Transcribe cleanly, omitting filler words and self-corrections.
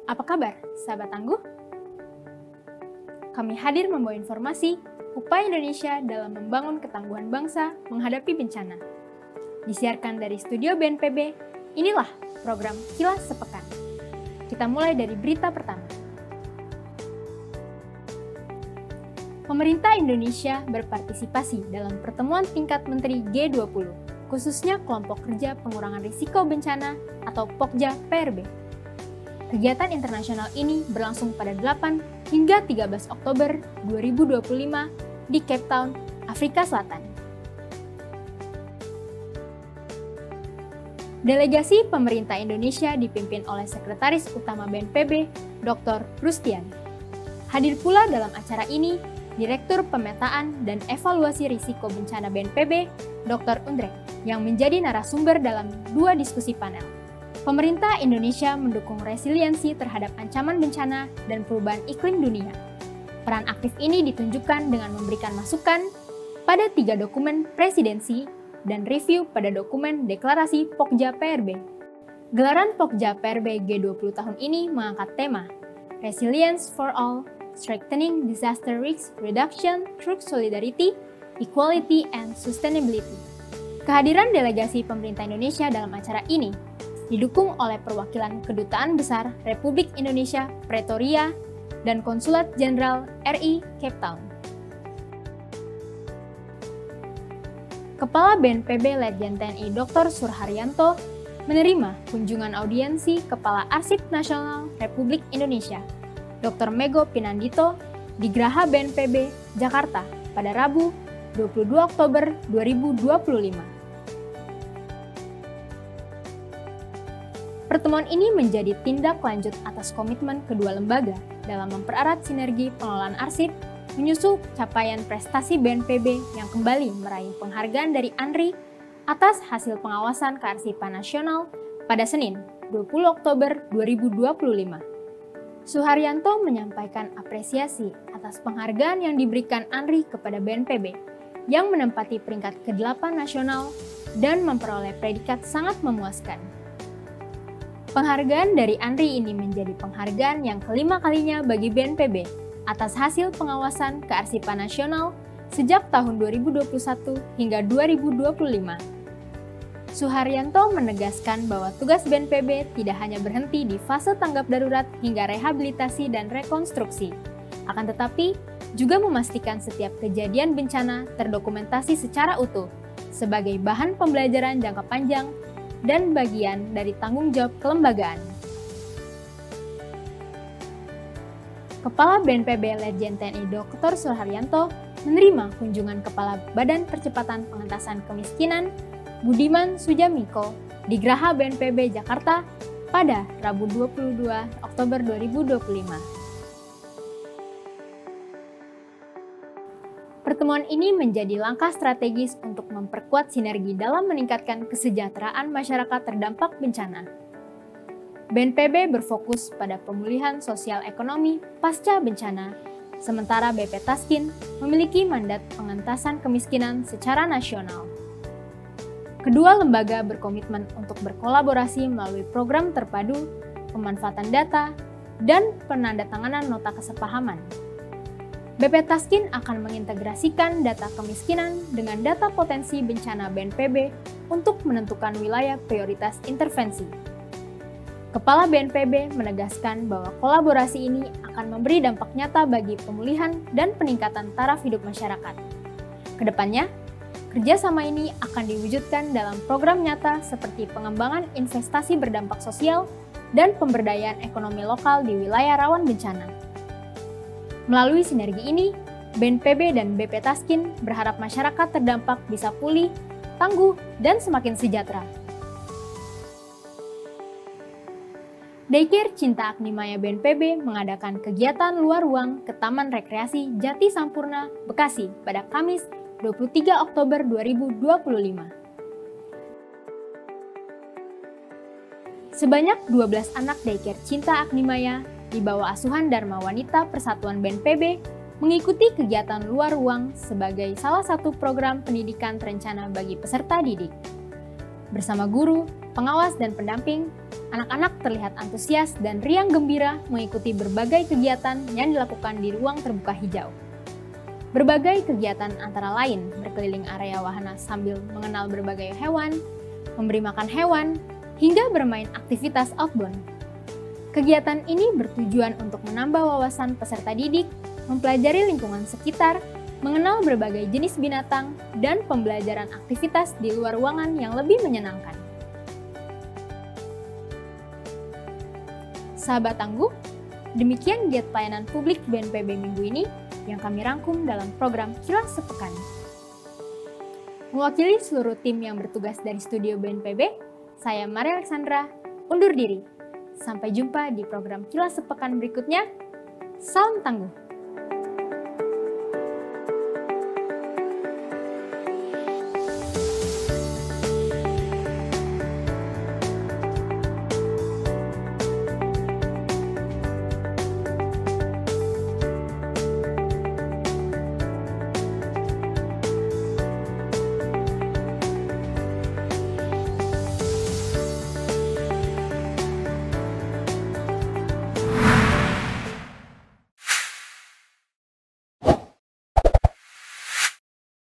Apa kabar, sahabat tangguh? Kami hadir membawa informasi upaya Indonesia dalam membangun ketangguhan bangsa menghadapi bencana. Disiarkan dari studio BNPB, inilah program Kilas Sepekan. Kita mulai dari berita pertama. Pemerintah Indonesia berpartisipasi dalam pertemuan tingkat Menteri G20, khususnya Kelompok Kerja Pengurangan Risiko Bencana atau POKJA PRB. Kegiatan internasional ini berlangsung pada 8 hingga 13 Oktober 2025 di Cape Town, Afrika Selatan. Delegasi pemerintah Indonesia dipimpin oleh Sekretaris Utama BNPB, Dr. Rustian. Hadir pula dalam acara ini Direktur Pemetaan dan Evaluasi Risiko Bencana BNPB, Dr. Undrek, yang menjadi narasumber dalam dua diskusi panel. Pemerintah Indonesia mendukung resiliensi terhadap ancaman bencana dan perubahan iklim dunia. Peran aktif ini ditunjukkan dengan memberikan masukan pada 3 dokumen presidensi dan review pada dokumen deklarasi POKJA PRB. Gelaran POKJA PRB G20 tahun ini mengangkat tema Resilience for All, Strengthening Disaster Risk Reduction Through Solidarity, Equality, and Sustainability. Kehadiran delegasi pemerintah Indonesia dalam acara ini didukung oleh perwakilan Kedutaan Besar Republik Indonesia Pretoria dan Konsulat Jenderal RI Cape Town. Kepala BNPB Letjen TNI Dr. Surharyanto menerima kunjungan audiensi Kepala Arsip Nasional Republik Indonesia, Dr. Mego Pinandito, di Graha BNPB, Jakarta pada Rabu, 22 Oktober 2025. Pertemuan ini menjadi tindak lanjut atas komitmen kedua lembaga dalam mempererat sinergi pengelolaan arsip, menyusul capaian prestasi BNPB yang kembali meraih penghargaan dari ANRI atas hasil pengawasan kearsipan nasional pada Senin, 20 Oktober 2025. Suharyanto menyampaikan apresiasi atas penghargaan yang diberikan ANRI kepada BNPB yang menempati peringkat ke-8 nasional dan memperoleh predikat sangat memuaskan. Penghargaan dari ANRI ini menjadi penghargaan yang kelima kalinya bagi BNPB atas hasil pengawasan kearsipan nasional sejak tahun 2021 hingga 2025. Suharyanto menegaskan bahwa tugas BNPB tidak hanya berhenti di fase tanggap darurat hingga rehabilitasi dan rekonstruksi, akan tetapi juga memastikan setiap kejadian bencana terdokumentasi secara utuh sebagai bahan pembelajaran jangka panjang dan bagian dari tanggung jawab kelembagaan. Kepala BNPB Letjen TNI Dr. Surharyanto menerima kunjungan Kepala Badan Percepatan Pengentasan Kemiskinan Budiman Sujamiko di Graha BNPB Jakarta pada Rabu 22 Oktober 2025. Pertemuan ini menjadi langkah strategis untuk memperkuat sinergi dalam meningkatkan kesejahteraan masyarakat terdampak bencana. BNPB berfokus pada pemulihan sosial ekonomi pasca bencana, sementara BP Taskin memiliki mandat pengentasan kemiskinan secara nasional. Kedua lembaga berkomitmen untuk berkolaborasi melalui program terpadu, pemanfaatan data, dan penandatanganan nota kesepahaman. BP Taskin akan mengintegrasikan data kemiskinan dengan data potensi bencana BNPB untuk menentukan wilayah prioritas intervensi. Kepala BNPB menegaskan bahwa kolaborasi ini akan memberi dampak nyata bagi pemulihan dan peningkatan taraf hidup masyarakat. Kedepannya, kerjasama ini akan diwujudkan dalam program nyata seperti pengembangan investasi berdampak sosial dan pemberdayaan ekonomi lokal di wilayah rawan bencana. Melalui sinergi ini, BNPB dan BP Taskin berharap masyarakat terdampak bisa pulih, tangguh, dan semakin sejahtera. Daycare Cinta Agnimaya BNPB mengadakan kegiatan luar ruang ke Taman Rekreasi Jati Sampurna, Bekasi pada Kamis 23 Oktober 2025. Sebanyak 12 anak Daycare Cinta Agnimaya di bawah asuhan Dharma Wanita Persatuan BNPB mengikuti kegiatan luar ruang sebagai salah satu program pendidikan terencana bagi peserta didik. Bersama guru, pengawas, dan pendamping, Anak-anak terlihat antusias dan riang gembira mengikuti berbagai kegiatan yang dilakukan di ruang terbuka hijau. Berbagai kegiatan antara lain berkeliling area wahana sambil mengenal berbagai hewan, memberi makan hewan, hingga bermain aktivitas outbound. Kegiatan ini bertujuan untuk menambah wawasan peserta didik, mempelajari lingkungan sekitar, mengenal berbagai jenis binatang, dan pembelajaran aktivitas di luar ruangan yang lebih menyenangkan. Sahabat Tangguh, demikian giat pelayanan publik BNPB minggu ini yang kami rangkum dalam program Kilas Sepekan. Mewakili seluruh tim yang bertugas dari studio BNPB, saya Maria Alexandra, undur diri. Sampai jumpa di program Kilas Sepekan berikutnya. Salam Tangguh!